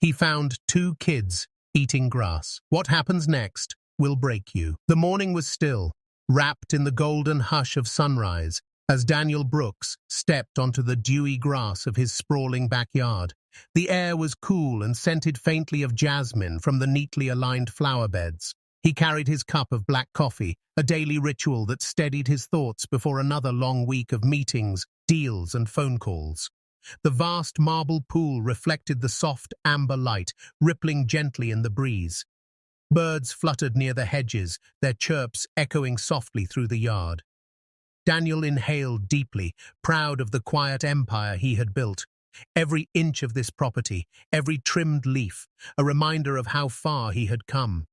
He found two kids eating grass. What happens next will break you. The morning was still, wrapped in the golden hush of sunrise, as Daniel Brooks stepped onto the dewy grass of his sprawling backyard. The air was cool and scented faintly of jasmine from the neatly aligned flower beds. He carried his cup of black coffee, a daily ritual that steadied his thoughts before another long week of meetings, deals, and phone calls. The vast marble pool reflected the soft amber light, rippling gently in the breeze. Birds fluttered near the hedges, their chirps echoing softly through the yard. Daniel inhaled deeply, proud of the quiet empire he had built. Every inch of this property, every trimmed leaf, a reminder of how far he had come.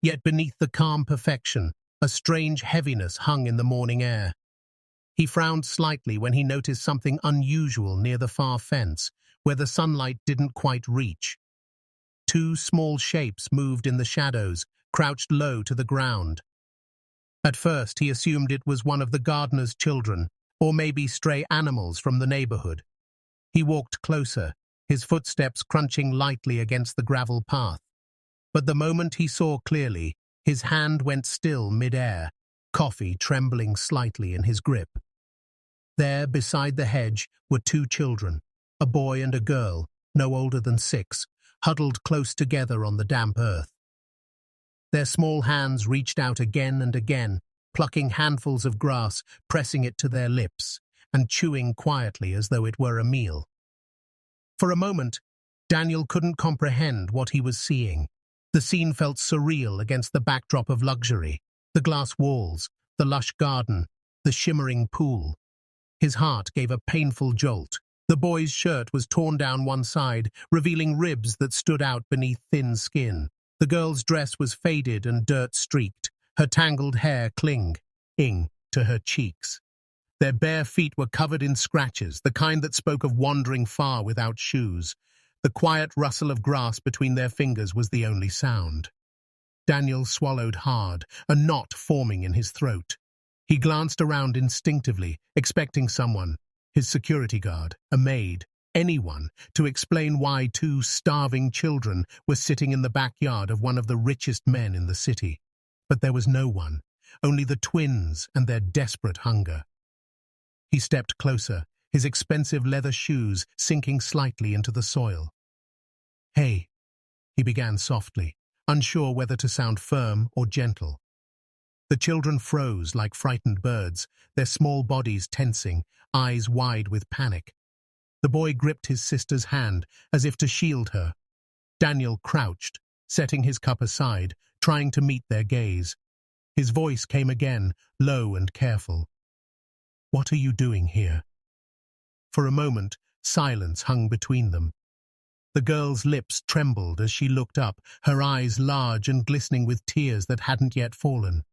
Yet beneath the calm perfection, a strange heaviness hung in the morning air. He frowned slightly when he noticed something unusual near the far fence, where the sunlight didn't quite reach. Two small shapes moved in the shadows, crouched low to the ground. At first he assumed it was one of the gardener's children, or maybe stray animals from the neighborhood. He walked closer, his footsteps crunching lightly against the gravel path. But the moment he saw clearly, his hand went still mid-air, coffee trembling slightly in his grip. There, beside the hedge, were two children, a boy and a girl, no older than 6, huddled close together on the damp earth. Their small hands reached out again and again, plucking handfuls of grass, pressing it to their lips, and chewing quietly as though it were a meal. For a moment, Daniel couldn't comprehend what he was seeing. The scene felt surreal against the backdrop of luxury, the glass walls, the lush garden, the shimmering pool. His heart gave a painful jolt. The boy's shirt was torn down one side, revealing ribs that stood out beneath thin skin. The girl's dress was faded and dirt-streaked, her tangled hair clinging to her cheeks. Their bare feet were covered in scratches, the kind that spoke of wandering far without shoes. The quiet rustle of grass between their fingers was the only sound. Daniel swallowed hard, a knot forming in his throat. He glanced around instinctively, expecting someone, his security guard, a maid, anyone, to explain why two starving children were sitting in the backyard of one of the richest men in the city. But there was no one, only the twins and their desperate hunger. He stepped closer, his expensive leather shoes sinking slightly into the soil. "Hey," he began softly, unsure whether to sound firm or gentle. The children froze like frightened birds, their small bodies tensing, eyes wide with panic. The boy gripped his sister's hand, as if to shield her. Daniel crouched, setting his cup aside, trying to meet their gaze. His voice came again, low and careful. "What are you doing here?" For a moment, silence hung between them. The girl's lips trembled as she looked up, her eyes large and glistening with tears that hadn't yet fallen.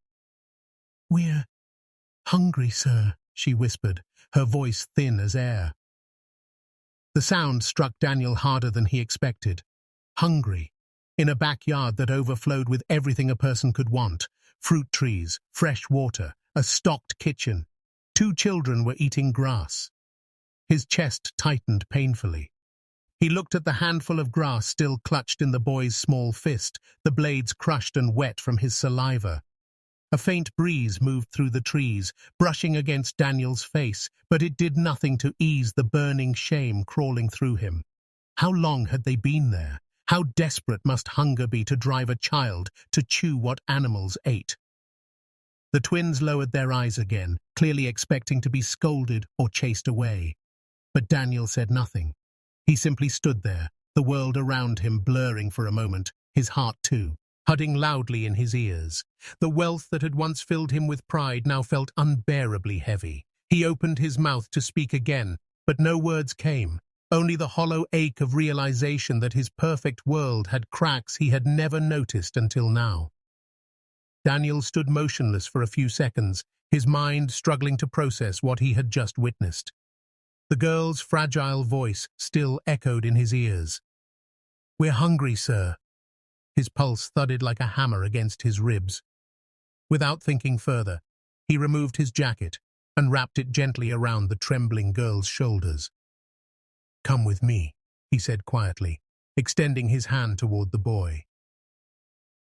"We're hungry, sir," she whispered, her voice thin as air. The sound struck Daniel harder than he expected. Hungry, in a backyard that overflowed with everything a person could want: fruit trees, fresh water, a stocked kitchen. Two children were eating grass. His chest tightened painfully. He looked at the handful of grass still clutched in the boy's small fist, the blades crushed and wet from his saliva. A faint breeze moved through the trees, brushing against Daniel's face, but it did nothing to ease the burning shame crawling through him. How long had they been there? How desperate must hunger be to drive a child to chew what animals ate? The twins lowered their eyes again, clearly expecting to be scolded or chased away. But Daniel said nothing. He simply stood there, the world around him blurring for a moment, his heart too, thudding loudly in his ears. The wealth that had once filled him with pride now felt unbearably heavy. He opened his mouth to speak again, but no words came, only the hollow ache of realization that his perfect world had cracks he had never noticed until now. Daniel stood motionless for a few seconds, his mind struggling to process what he had just witnessed. The girl's fragile voice still echoed in his ears. "We're hungry, sir." His pulse thudded like a hammer against his ribs. Without thinking further, he removed his jacket and wrapped it gently around the trembling girl's shoulders. "Come with me," he said quietly. extending his hand toward the boy.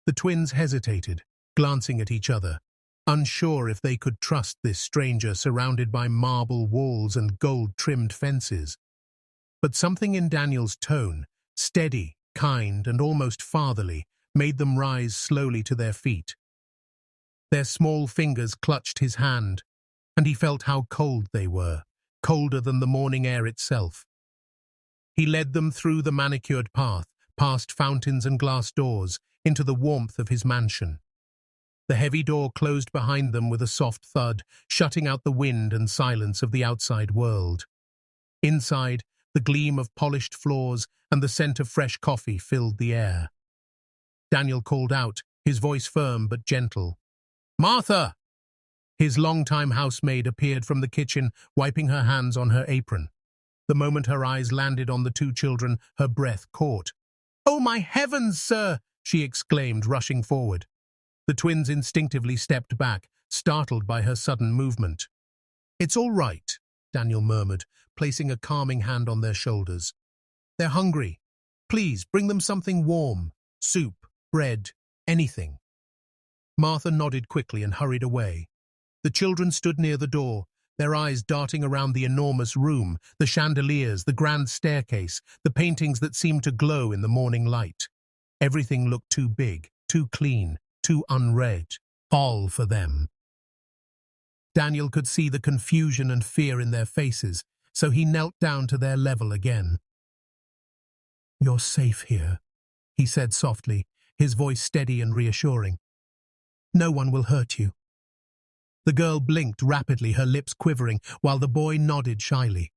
The twins hesitated, glancing at each other, unsure if they could trust this stranger surrounded by marble walls and gold-trimmed fences. But something in Daniel's tone, steady, kind, and almost fatherly, made them rise slowly to their feet. Their small fingers clutched his hand, and he felt how cold they were, colder than the morning air itself. He led them through the manicured path, past fountains and glass doors, into the warmth of his mansion. The heavy door closed behind them with a soft thud, shutting out the wind and silence of the outside world. Inside, the gleam of polished floors and the scent of fresh coffee filled the air. Daniel called out, his voice firm but gentle. "Martha!" His longtime housemaid appeared from the kitchen, wiping her hands on her apron. The moment her eyes landed on the two children, her breath caught. "Oh, my heavens, sir!" she exclaimed, rushing forward. The twins instinctively stepped back, startled by her sudden movement. "It's all right," Daniel murmured, placing a calming hand on their shoulders. "They're hungry. Please, bring them something warm. Soup, bread, anything." Martha nodded quickly and hurried away. The children stood near the door, their eyes darting around the enormous room, the chandeliers, the grand staircase, the paintings that seemed to glow in the morning light. Everything looked too big, too clean, too unread, all for them. Daniel could see the confusion and fear in their faces, so he knelt down to their level again. "You're safe here," he said softly, his voice steady and reassuring. "No one will hurt you." The girl blinked rapidly, her lips quivering, while the boy nodded shyly.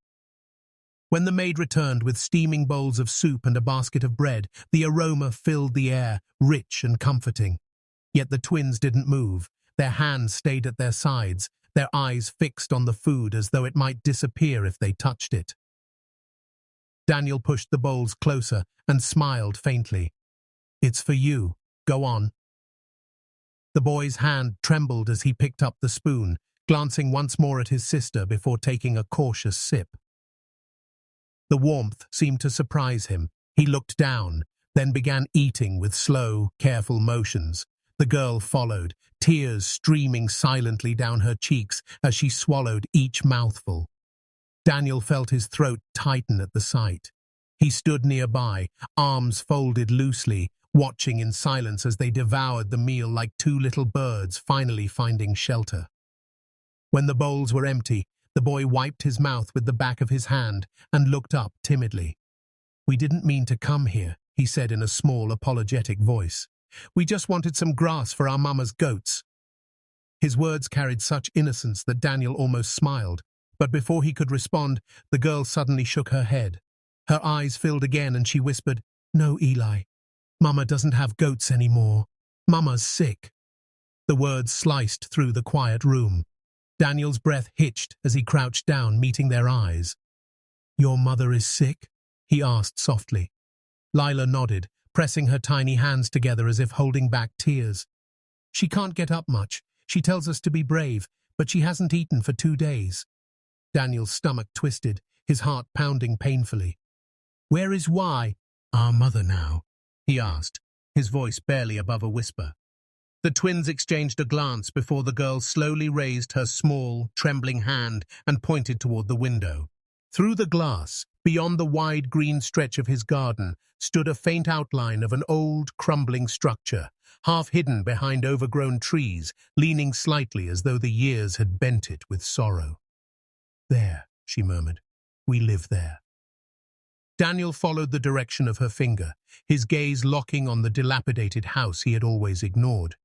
When the maid returned with steaming bowls of soup and a basket of bread, the aroma filled the air, rich and comforting. Yet the twins didn't move, their hands stayed at their sides, their eyes fixed on the food as though it might disappear if they touched it. Daniel pushed the bowls closer and smiled faintly. "It's for you. Go on." The boy's hand trembled as he picked up the spoon, glancing once more at his sister before taking a cautious sip. The warmth seemed to surprise him. He looked down, then began eating with slow, careful motions. The girl followed, tears streaming silently down her cheeks as she swallowed each mouthful. Daniel felt his throat tighten at the sight. He stood nearby, arms folded loosely, watching in silence as they devoured the meal like two little birds finally finding shelter. When the bowls were empty, the boy wiped his mouth with the back of his hand and looked up timidly. "We didn't mean to come here," he said in a small, apologetic voice. "We just wanted some grass for our mama's goats." His words carried such innocence that Daniel almost smiled, but before he could respond, the girl suddenly shook her head. Her eyes filled again and she whispered, "No, Eli. Mama doesn't have goats anymore. Mama's sick." The words sliced through the quiet room. Daniel's breath hitched as he crouched down, meeting their eyes. "Your mother is sick?" he asked softly. Lila nodded, pressing her tiny hands together as if holding back tears. "She can't get up much. She tells us to be brave, but she hasn't eaten for 2 days." Daniel's stomach twisted, his heart pounding painfully. "Where is our mother now?" he asked, his voice barely above a whisper. The twins exchanged a glance before the girl slowly raised her small, trembling hand and pointed toward the window. Through the glass, beyond the wide green stretch of his garden, stood a faint outline of an old, crumbling structure, half hidden behind overgrown trees, leaning slightly as though the years had bent it with sorrow. "There," she murmured. "We live there." Daniel followed the direction of her finger, his gaze locking on the dilapidated house he had always ignored.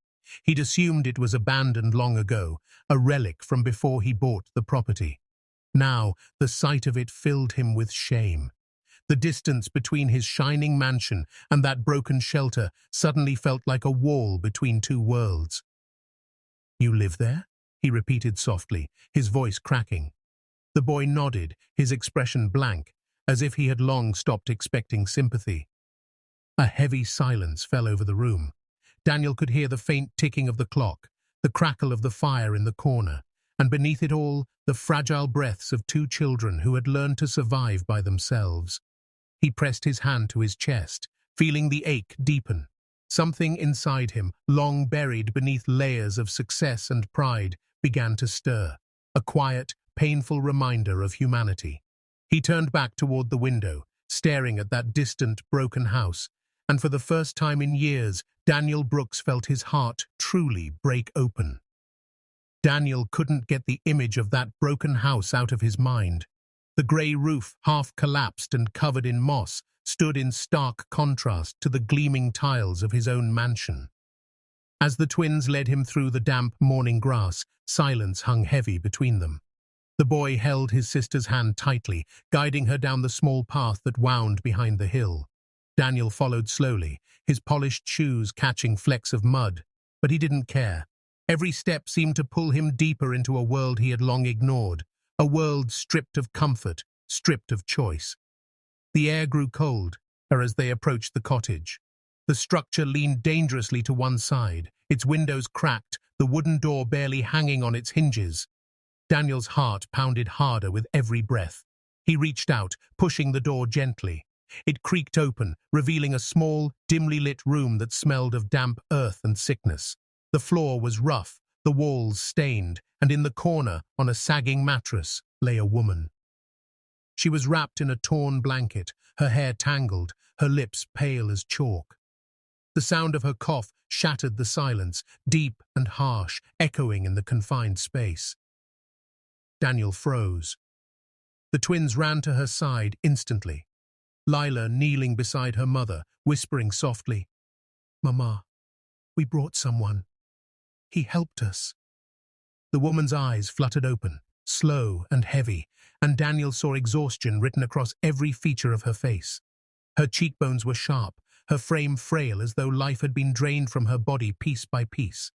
He'd assumed it was abandoned long ago, a relic from before he bought the property. Now, the sight of it filled him with shame. The distance between his shining mansion and that broken shelter suddenly felt like a wall between two worlds. "You live there?" he repeated softly, his voice cracking. The boy nodded, his expression blank, as if he had long stopped expecting sympathy. A heavy silence fell over the room. Daniel could hear the faint ticking of the clock, the crackle of the fire in the corner, and beneath it all, the fragile breaths of two children who had learned to survive by themselves. He pressed his hand to his chest, feeling the ache deepen. Something inside him, long buried beneath layers of success and pride, began to stir, a quiet, painful reminder of humanity. He turned back toward the window, staring at that distant, broken house, and for the first time in years, Daniel Brooks felt his heart truly break open. Daniel couldn't get the image of that broken house out of his mind. The grey roof, half collapsed and covered in moss, stood in stark contrast to the gleaming tiles of his own mansion. As the twins led him through the damp morning grass, silence hung heavy between them. The boy held his sister's hand tightly, guiding her down the small path that wound behind the hill. Daniel followed slowly, his polished shoes catching flecks of mud, but he didn't care. Every step seemed to pull him deeper into a world he had long ignored, a world stripped of comfort, stripped of choice. The air grew cold as they approached the cottage. The structure leaned dangerously to one side, its windows cracked, the wooden door barely hanging on its hinges. Daniel's heart pounded harder with every breath. He reached out, pushing the door gently. It creaked open, revealing a small, dimly lit room that smelled of damp earth and sickness. The floor was rough, the walls stained, and in the corner, on a sagging mattress, lay a woman. She was wrapped in a torn blanket, her hair tangled, her lips pale as chalk. The sound of her cough shattered the silence, deep and harsh, echoing in the confined space. Daniel froze. The twins ran to her side instantly. Lila kneeling beside her mother, whispering softly, "Mama, we brought someone. He helped us." The woman's eyes fluttered open, slow and heavy, and Daniel saw exhaustion written across every feature of her face. Her cheekbones were sharp, her frame frail as though life had been drained from her body piece by piece.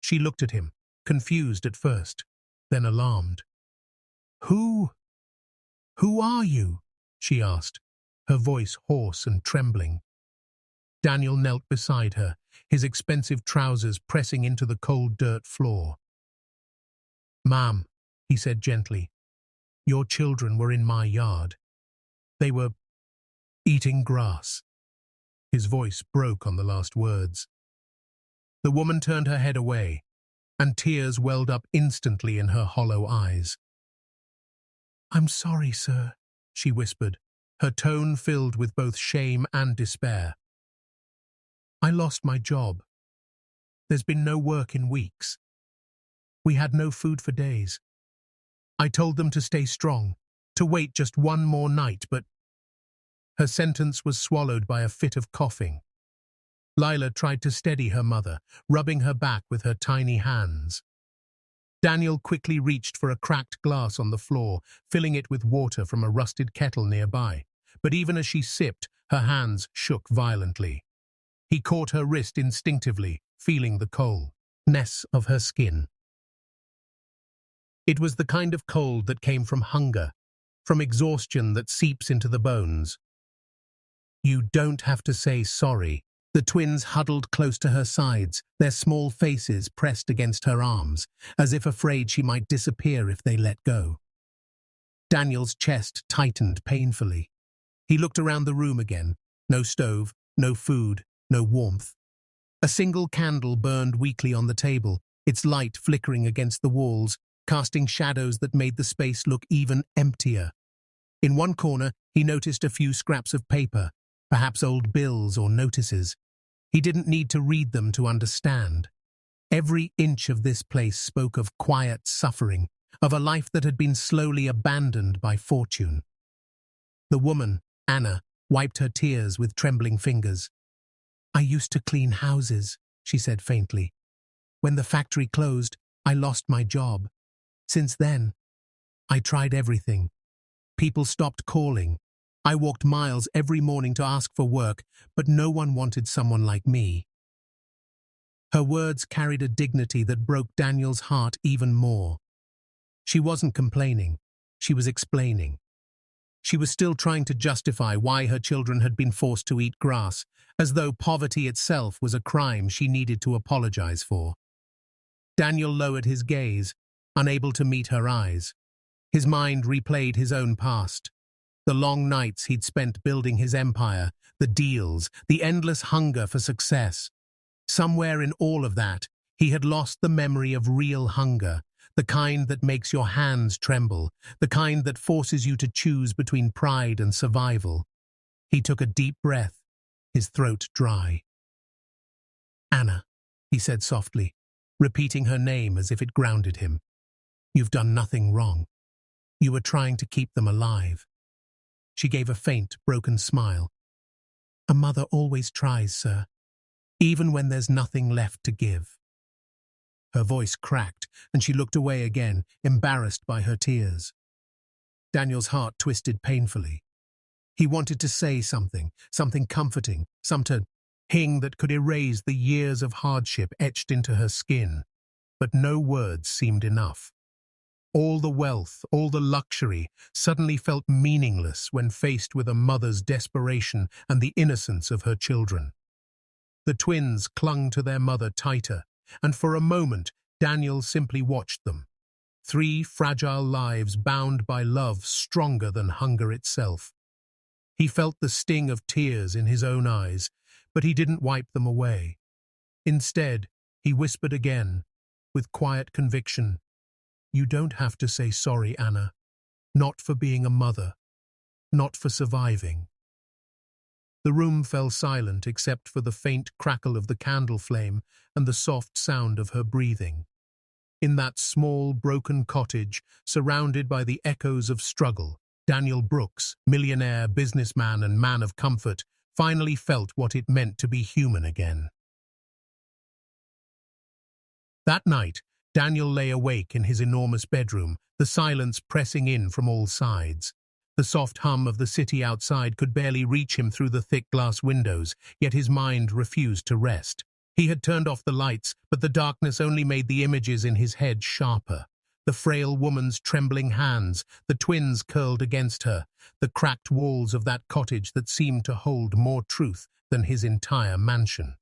She looked at him, confused at first, then alarmed. Who are you?" she asked, her voice hoarse and trembling. Daniel knelt beside her, his expensive trousers pressing into the cold dirt floor. "Ma'am," he said gently, "your children were in my yard. They were eating grass." His voice broke on the last words. The woman turned her head away, and tears welled up instantly in her hollow eyes. "I'm sorry, sir," she whispered, her tone filled with both shame and despair. "I lost my job. There's been no work in weeks. We had no food for days. I told them to stay strong, to wait just one more night, but—" Her sentence was swallowed by a fit of coughing. Lila tried to steady her mother, rubbing her back with her tiny hands. Daniel quickly reached for a cracked glass on the floor, filling it with water from a rusted kettle nearby. But even as she sipped, her hands shook violently. He caught her wrist instinctively, feeling the coldness of her skin. It was the kind of cold that came from hunger, from exhaustion that seeps into the bones. "You don't have to say sorry." The twins huddled close to her sides, their small faces pressed against her arms, as if afraid she might disappear if they let go. Daniel's chest tightened painfully. He looked around the room again. No stove, no food, no warmth. A single candle burned weakly on the table, its light flickering against the walls, casting shadows that made the space look even emptier. In one corner, he noticed a few scraps of paper, perhaps old bills or notices. He didn't need to read them to understand. Every inch of this place spoke of quiet suffering, of a life that had been slowly abandoned by fortune. The woman, Anna, wiped her tears with trembling fingers. "I used to clean houses," she said faintly. "When the factory closed, I lost my job. Since then, I tried everything. People stopped calling. I walked miles every morning to ask for work, but no one wanted someone like me." Her words carried a dignity that broke Daniel's heart even more. She wasn't complaining. She was explaining. She was still trying to justify why her children had been forced to eat grass, as though poverty itself was a crime she needed to apologize for. Daniel lowered his gaze, unable to meet her eyes. His mind replayed his own past. The long nights he'd spent building his empire, the deals, the endless hunger for success. Somewhere in all of that, he had lost the memory of real hunger, the kind that makes your hands tremble, the kind that forces you to choose between pride and survival. He took a deep breath, his throat dry. "Anna," he said softly, repeating her name as if it grounded him. "You've done nothing wrong. You were trying to keep them alive." She gave a faint, broken smile. "A mother always tries, sir, even when there's nothing left to give." Her voice cracked, and she looked away again, embarrassed by her tears. Daniel's heart twisted painfully. He wanted to say something comforting, something that could erase the years of hardship etched into her skin, but no words seemed enough. All the wealth, all the luxury, suddenly felt meaningless when faced with a mother's desperation and the innocence of her children. The twins clung to their mother tighter, and for a moment Daniel simply watched them. 3 fragile lives bound by love stronger than hunger itself. He felt the sting of tears in his own eyes, but he didn't wipe them away. Instead, he whispered again, with quiet conviction, "You don't have to say sorry, Anna. Not for being a mother. Not for surviving." The room fell silent except for the faint crackle of the candle flame and the soft sound of her breathing. In that small, broken cottage, surrounded by the echoes of struggle, Daniel Brooks, millionaire, businessman, and man of comfort, finally felt what it meant to be human again. That night, Daniel lay awake in his enormous bedroom, the silence pressing in from all sides. The soft hum of the city outside could barely reach him through the thick glass windows, yet his mind refused to rest. He had turned off the lights, but the darkness only made the images in his head sharper. The frail woman's trembling hands, the twins curled against her, the cracked walls of that cottage that seemed to hold more truth than his entire mansion.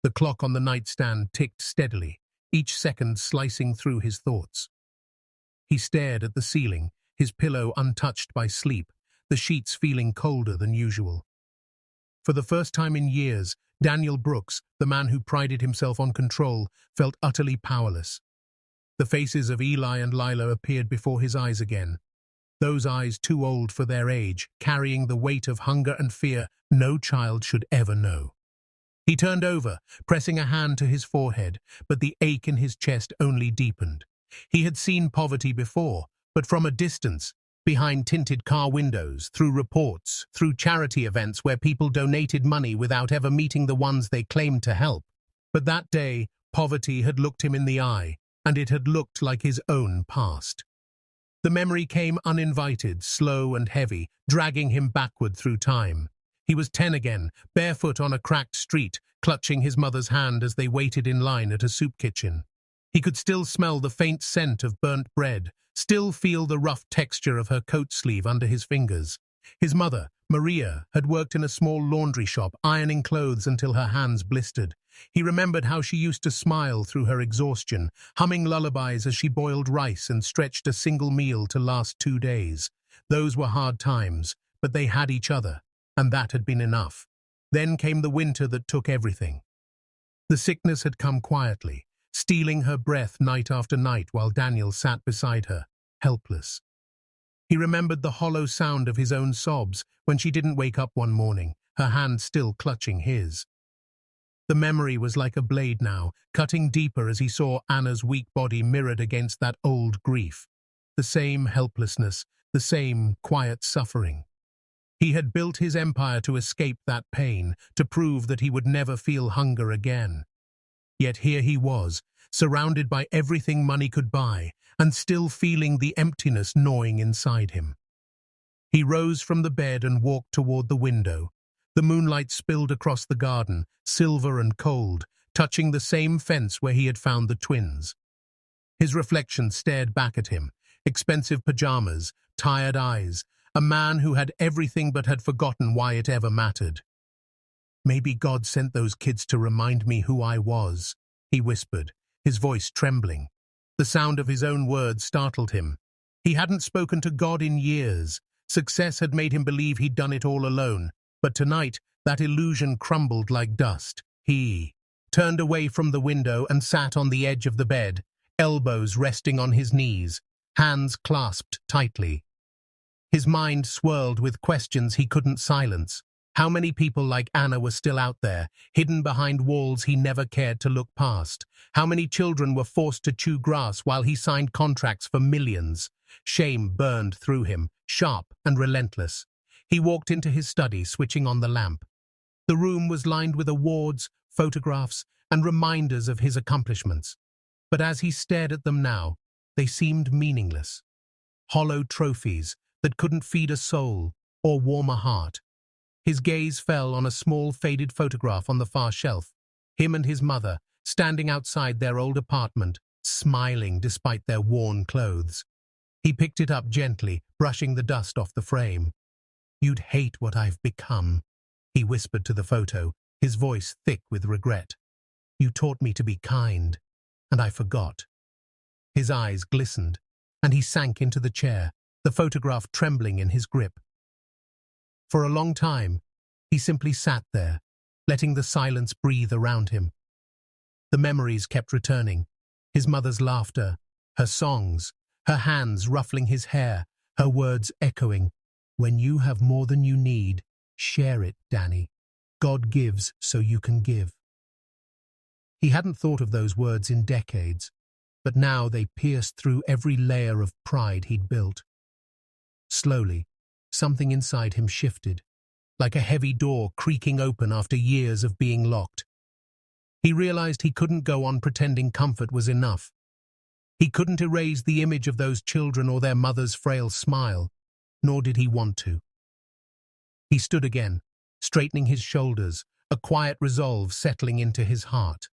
The clock on the nightstand ticked steadily, each second slicing through his thoughts. He stared at the ceiling, his pillow untouched by sleep, the sheets feeling colder than usual. For the first time in years, Daniel Brooks, the man who prided himself on control, felt utterly powerless. The faces of Eli and Lila appeared before his eyes again. Those eyes too old for their age, carrying the weight of hunger and fear no child should ever know. He turned over, pressing a hand to his forehead, but the ache in his chest only deepened. He had seen poverty before, but from a distance, behind tinted car windows, through reports, through charity events where people donated money without ever meeting the ones they claimed to help. But that day, poverty had looked him in the eye, and it had looked like his own past. The memory came uninvited, slow and heavy, dragging him backward through time. He was 10 again, barefoot on a cracked street, clutching his mother's hand as they waited in line at a soup kitchen. He could still smell the faint scent of burnt bread, still feel the rough texture of her coat sleeve under his fingers. His mother, Maria, had worked in a small laundry shop, ironing clothes until her hands blistered. He remembered how she used to smile through her exhaustion, humming lullabies as she boiled rice and stretched a single meal to last 2 days. Those were hard times, but they had each other, and that had been enough. Then came the winter that took everything. The sickness had come quietly, stealing her breath night after night while Daniel sat beside her, helpless. He remembered the hollow sound of his own sobs when she didn't wake up one morning, her hand still clutching his. The memory was like a blade now, cutting deeper as he saw Anna's weak body mirrored against that old grief. The same helplessness, the same quiet suffering. He had built his empire to escape that pain, to prove that he would never feel hunger again. Yet here he was, surrounded by everything money could buy, and still feeling the emptiness gnawing inside him. He rose from the bed and walked toward the window. The moonlight spilled across the garden, silver and cold, touching the same fence where he had found the twins. His reflection stared back at him, expensive pajamas, tired eyes, a man who had everything but had forgotten why it ever mattered. "Maybe God sent those kids to remind me who I was," he whispered, his voice trembling. The sound of his own words startled him. He hadn't spoken to God in years. Success had made him believe he'd done it all alone, but tonight that illusion crumbled like dust. He turned away from the window and sat on the edge of the bed, elbows resting on his knees, hands clasped tightly. His mind swirled with questions he couldn't silence. How many people like Anna were still out there, hidden behind walls he never cared to look past? How many children were forced to chew grass while he signed contracts for millions? Shame burned through him, sharp and relentless. He walked into his study, switching on the lamp. The room was lined with awards, photographs, and reminders of his accomplishments. But as he stared at them now, they seemed meaningless. Hollow trophies that couldn't feed a soul or warm a heart. His gaze fell on a small faded photograph on the far shelf. Him and his mother, standing outside their old apartment, smiling despite their worn clothes. He picked it up gently, brushing the dust off the frame. "You'd hate what I've become," he whispered to the photo, his voice thick with regret. "You taught me to be kind, and I forgot." His eyes glistened, and he sank into the chair, the photograph trembling in his grip. For a long time, he simply sat there, letting the silence breathe around him. The memories kept returning, his mother's laughter, her songs, her hands ruffling his hair, her words echoing, "When you have more than you need, share it, Danny. God gives so you can give." He hadn't thought of those words in decades, but now they pierced through every layer of pride he'd built. Slowly, something inside him shifted, like a heavy door creaking open after years of being locked. He realized he couldn't go on pretending comfort was enough. He couldn't erase the image of those children or their mother's frail smile, nor did he want to. He stood again, straightening his shoulders, a quiet resolve settling into his heart.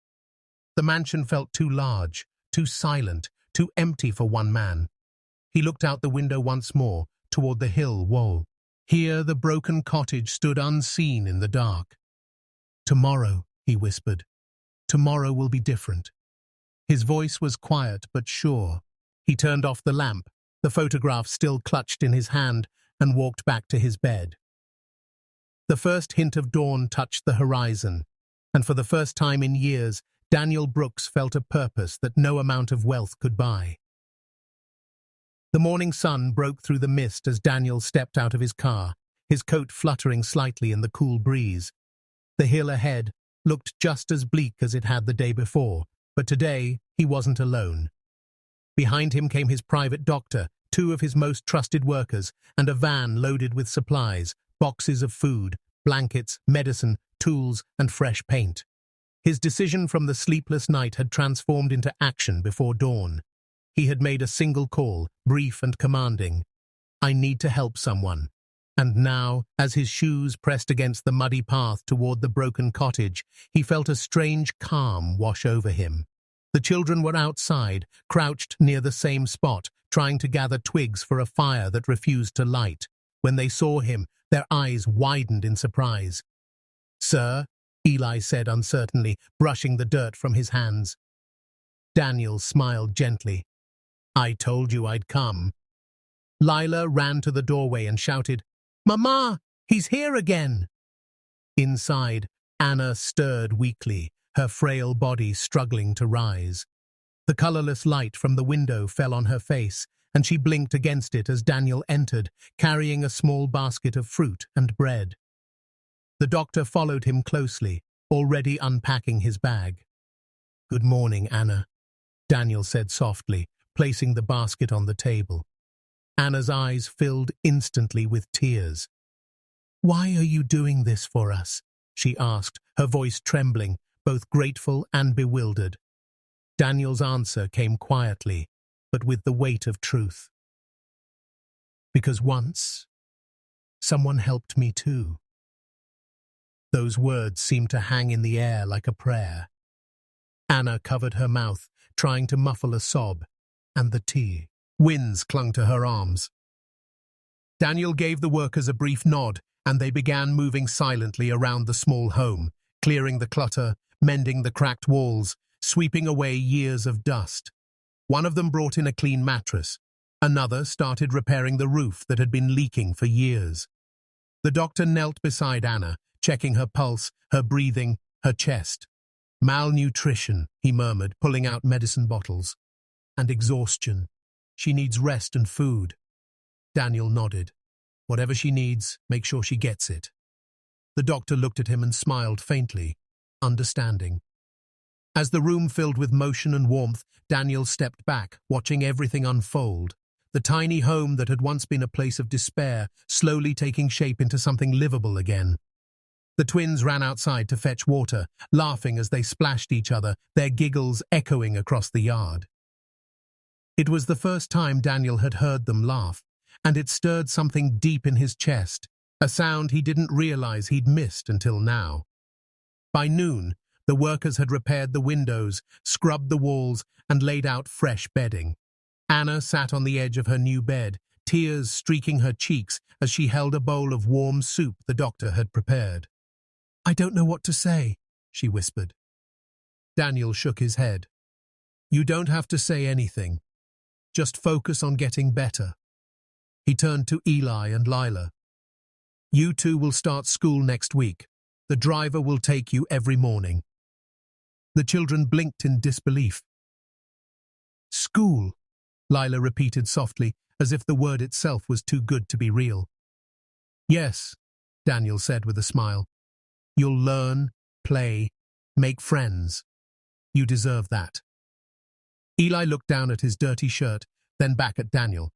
The mansion felt too large, too silent, too empty for one man. He looked out the window once more, toward the hill wall. Here the broken cottage stood unseen in the dark. "Tomorrow," he whispered. "Tomorrow will be different." His voice was quiet but sure. He turned off the lamp, the photograph still clutched in his hand, and walked back to his bed. The first hint of dawn touched the horizon, and for the first time in years, Daniel Brooks felt a purpose that no amount of wealth could buy. The morning sun broke through the mist as Daniel stepped out of his car, his coat fluttering slightly in the cool breeze. The hill ahead looked just as bleak as it had the day before, but today he wasn't alone. Behind him came his private doctor, two of his most trusted workers, and a van loaded with supplies, boxes of food, blankets, medicine, tools, and fresh paint. His decision from the sleepless night had transformed into action before dawn. He had made a single call, brief and commanding. "I need to help someone." And now, as his shoes pressed against the muddy path toward the broken cottage, he felt a strange calm wash over him. The children were outside, crouched near the same spot, trying to gather twigs for a fire that refused to light. When they saw him, their eyes widened in surprise. "Sir," Eli said uncertainly, brushing the dirt from his hands. Daniel smiled gently. "I told you I'd come." Lila ran to the doorway and shouted, "Mama, he's here again!" Inside, Anna stirred weakly, her frail body struggling to rise. The colorless light from the window fell on her face, and she blinked against it as Daniel entered, carrying a small basket of fruit and bread. The doctor followed him closely, already unpacking his bag. "Good morning, Anna," Daniel said softly, placing the basket on the table. Anna's eyes filled instantly with tears. "Why are you doing this for us?" she asked, her voice trembling, both grateful and bewildered. Daniel's answer came quietly, but with the weight of truth. "Because once, someone helped me too." Those words seemed to hang in the air like a prayer. Anna covered her mouth, trying to muffle a sob, and the tea. Winds clung to her arms. Daniel gave the workers a brief nod, and they began moving silently around the small home, clearing the clutter, mending the cracked walls, sweeping away years of dust. One of them brought in a clean mattress, Another started repairing the roof that had been leaking for years. The doctor knelt beside Anna, checking her pulse, her breathing, her chest. Malnutrition, he murmured, pulling out medicine bottles. And exhaustion. She needs rest and food. Daniel nodded. Whatever she needs, make sure she gets it. The doctor looked at him and smiled faintly, understanding. As the room filled with motion and warmth, Daniel stepped back, watching everything unfold. The tiny home that had once been a place of despair, slowly taking shape into something livable again. The twins ran outside to fetch water, laughing as they splashed each other, their giggles echoing across the yard. It was the first time Daniel had heard them laugh, and it stirred something deep in his chest, a sound he didn't realize he'd missed until now. By noon, the workers had repaired the windows, scrubbed the walls, and laid out fresh bedding. Anna sat on the edge of her new bed, tears streaking her cheeks as she held a bowl of warm soup the doctor had prepared. "I don't know what to say," she whispered. Daniel shook his head. "You don't have to say anything. Just focus on getting better." He turned to Eli and Lila. "You two will start school next week. The driver will take you every morning." The children blinked in disbelief. "School," Lila repeated softly, as if the word itself was too good to be real. "Yes," Daniel said with a smile. "You'll learn, play, make friends. You deserve that." Eli looked down at his dirty shirt, then back at Daniel.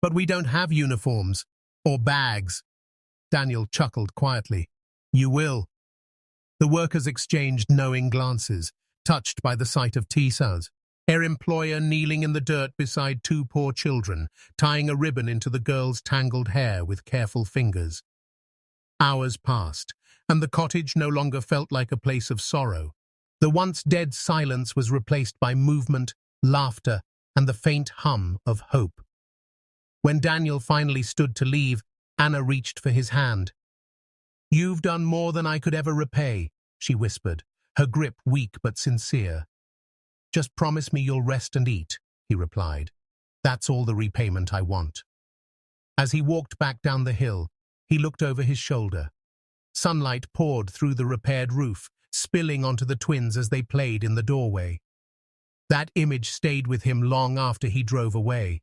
"But we don't have uniforms. Or bags." Daniel chuckled quietly. "You will." The workers exchanged knowing glances, touched by the sight of Tisa's, her employer kneeling in the dirt beside two poor children, tying a ribbon into the girl's tangled hair with careful fingers. Hours passed, and the cottage no longer felt like a place of sorrow. The once dead silence was replaced by movement, laughter, and the faint hum of hope. When Daniel finally stood to leave, Anna reached for his hand. "You've done more than I could ever repay," she whispered, her grip weak but sincere. "Just promise me you'll rest and eat," he replied. "That's all the repayment I want." As he walked back down the hill, he looked over his shoulder. Sunlight poured through the repaired roof, spilling onto the twins as they played in the doorway. That image stayed with him long after he drove away.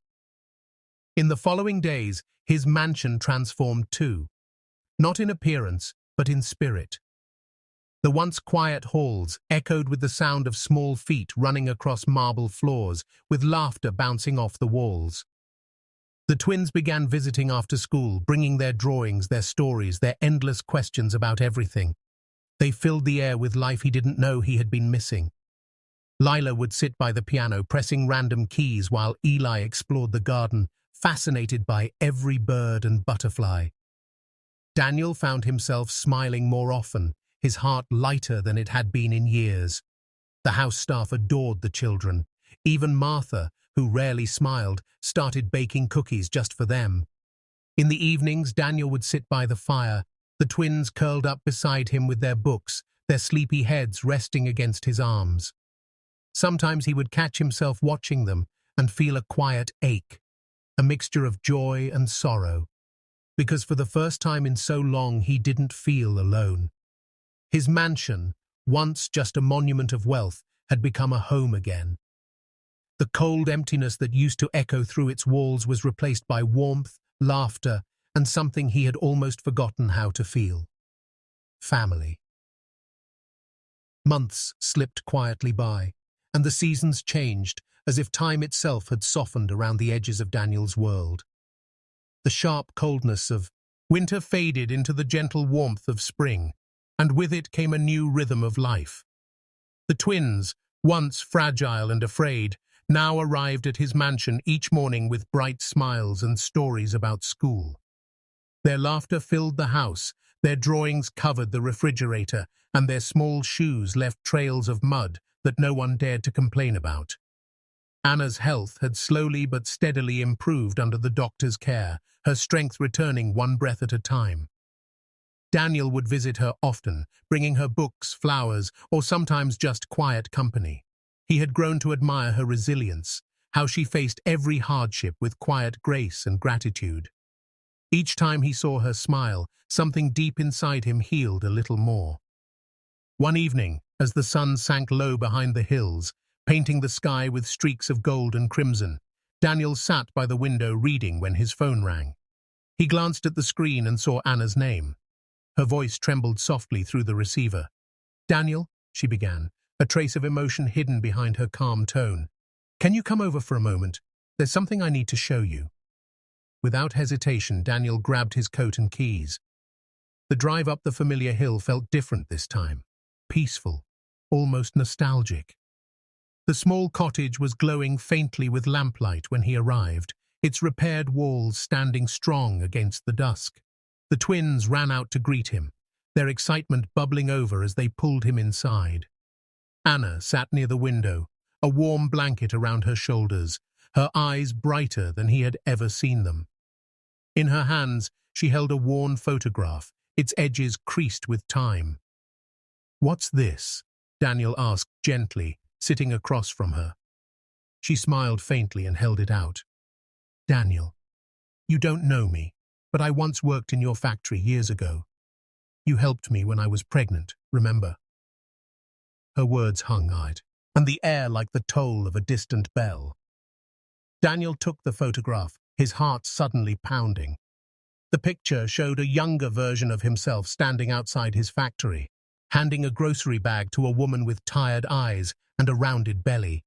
In the following days, his mansion transformed too. Not in appearance, but in spirit. The once quiet halls echoed with the sound of small feet running across marble floors, with laughter bouncing off the walls. The twins began visiting after school, bringing their drawings, their stories, their endless questions about everything. They filled the air with life he didn't know he had been missing. Lila would sit by the piano, pressing random keys while Eli explored the garden, fascinated by every bird and butterfly. Daniel found himself smiling more often, his heart lighter than it had been in years. The house staff adored the children. Even Martha, who rarely smiled, started baking cookies just for them. In the evenings, Daniel would sit by the fire, the twins curled up beside him with their books, their sleepy heads resting against his arms. Sometimes he would catch himself watching them and feel a quiet ache, a mixture of joy and sorrow, because for the first time in so long he didn't feel alone. His mansion, once just a monument of wealth, had become a home again. The cold emptiness that used to echo through its walls was replaced by warmth, laughter, and something he had almost forgotten how to feel. Family. Months slipped quietly by, and the seasons changed, as if time itself had softened around the edges of Daniel's world. The sharp coldness of winter faded into the gentle warmth of spring, and with it came a new rhythm of life. The twins, once fragile and afraid, now arrived at his mansion each morning with bright smiles and stories about school. Their laughter filled the house, their drawings covered the refrigerator, and their small shoes left trails of mud that no one dared to complain about. Anna's health had slowly but steadily improved under the doctor's care, her strength returning one breath at a time. Daniel would visit her often, bringing her books, flowers, or sometimes just quiet company. He had grown to admire her resilience, how she faced every hardship with quiet grace and gratitude. Each time he saw her smile, something deep inside him healed a little more. One evening, as the sun sank low behind the hills, painting the sky with streaks of gold and crimson, Daniel sat by the window reading when his phone rang. He glanced at the screen and saw Anna's name. Her voice trembled softly through the receiver. "Daniel," she began, a trace of emotion hidden behind her calm tone. "Can you come over for a moment? There's something I need to show you." Without hesitation, Daniel grabbed his coat and keys. The drive up the familiar hill felt different this time. Peaceful, almost nostalgic. The small cottage was glowing faintly with lamplight when he arrived, its repaired walls standing strong against the dusk. The twins ran out to greet him, their excitement bubbling over as they pulled him inside. Anna sat near the window, a warm blanket around her shoulders, her eyes brighter than he had ever seen them. In her hands, she held a worn photograph, its edges creased with time. "What's this?" Daniel asked gently, sitting across from her. She smiled faintly and held it out. "Daniel, you don't know me, but I once worked in your factory years ago. You helped me when I was pregnant, remember?" Her words hung-eyed, and the air like the toll of a distant bell. Daniel took the photograph, his heart suddenly pounding. The picture showed a younger version of himself standing outside his factory, handing a grocery bag to a woman with tired eyes and a rounded belly.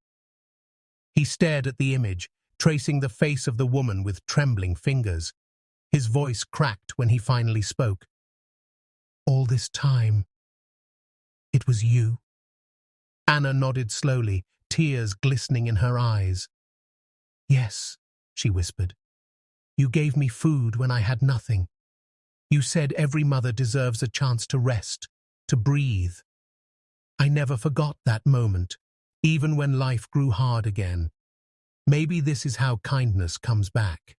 He stared at the image, tracing the face of the woman with trembling fingers. His voice cracked when he finally spoke. "All this time, it was you?" Anna nodded slowly, tears glistening in her eyes. "Yes," she whispered. "You gave me food when I had nothing. You said every mother deserves a chance to rest, to breathe. I never forgot that moment, even when life grew hard again. Maybe this is how kindness comes back."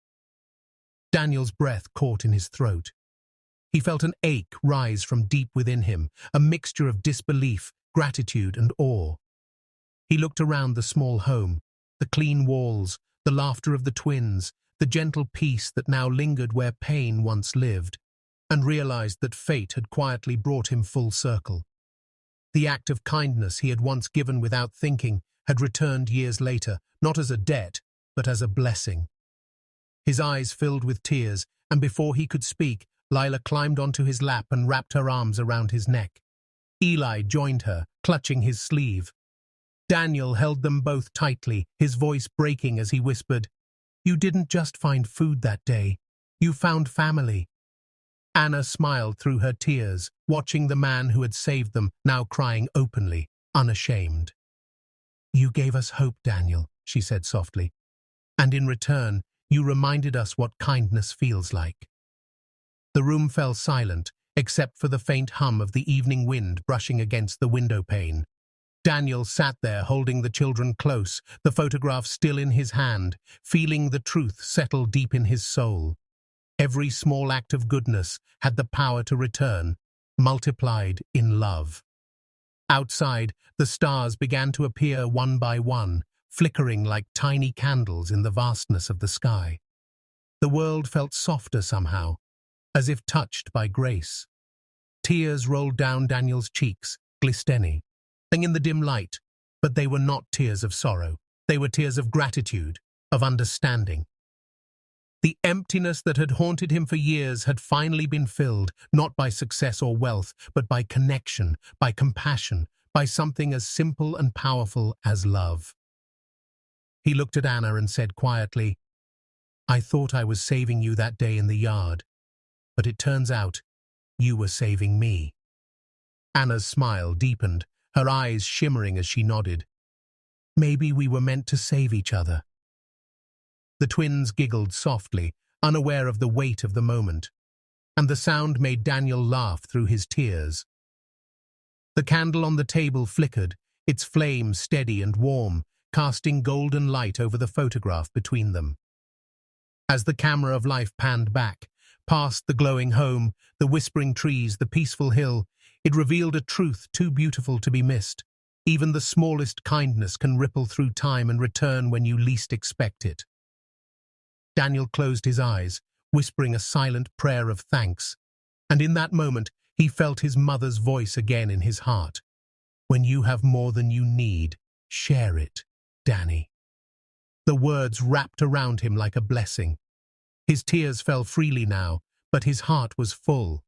Daniel's breath caught in his throat. He felt an ache rise from deep within him, a mixture of disbelief, gratitude, and awe. He looked around the small home, the clean walls, the laughter of the twins, the gentle peace that now lingered where pain once lived, and realized that fate had quietly brought him full circle. The act of kindness he had once given without thinking had returned years later, not as a debt, but as a blessing. His eyes filled with tears, and before he could speak, Lila climbed onto his lap and wrapped her arms around his neck. Eli joined her, clutching his sleeve. Daniel held them both tightly, his voice breaking as he whispered, "You didn't just find food that day. You found family." Anna smiled through her tears, watching the man who had saved them, now crying openly, unashamed. "You gave us hope, Daniel," she said softly. "And in return, you reminded us what kindness feels like." The room fell silent, except for the faint hum of the evening wind brushing against the window pane. Daniel sat there holding the children close, the photograph still in his hand, feeling the truth settle deep in his soul. Every small act of goodness had the power to return, multiplied in love. Outside, the stars began to appear one by one, flickering like tiny candles in the vastness of the sky. The world felt softer somehow, as if touched by grace. Tears rolled down Daniel's cheeks, glistening in the dim light, but they were not tears of sorrow. They were tears of gratitude, of understanding. The emptiness that had haunted him for years had finally been filled, not by success or wealth, but by connection, by compassion, by something as simple and powerful as love. He looked at Anna and said quietly, "I thought I was saving you that day in the yard, but it turns out you were saving me." Anna's smile deepened, her eyes shimmering as she nodded. "Maybe we were meant to save each other." The twins giggled softly, unaware of the weight of the moment, and the sound made Daniel laugh through his tears. The candle on the table flickered, its flame steady and warm, casting golden light over the photograph between them. As the camera of life panned back, past the glowing home, the whispering trees, the peaceful hill, it revealed a truth too beautiful to be missed. Even the smallest kindness can ripple through time and return when you least expect it. Daniel closed his eyes, whispering a silent prayer of thanks, and in that moment he felt his mother's voice again in his heart. When you have more than you need, share it, Danny. The words wrapped around him like a blessing. His tears fell freely now, but his heart was full.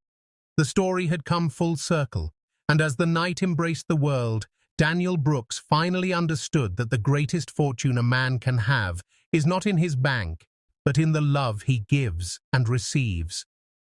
The story had come full circle, and as the night embraced the world, Daniel Brooks finally understood that the greatest fortune a man can have is not in his bank, but in the love he gives and receives.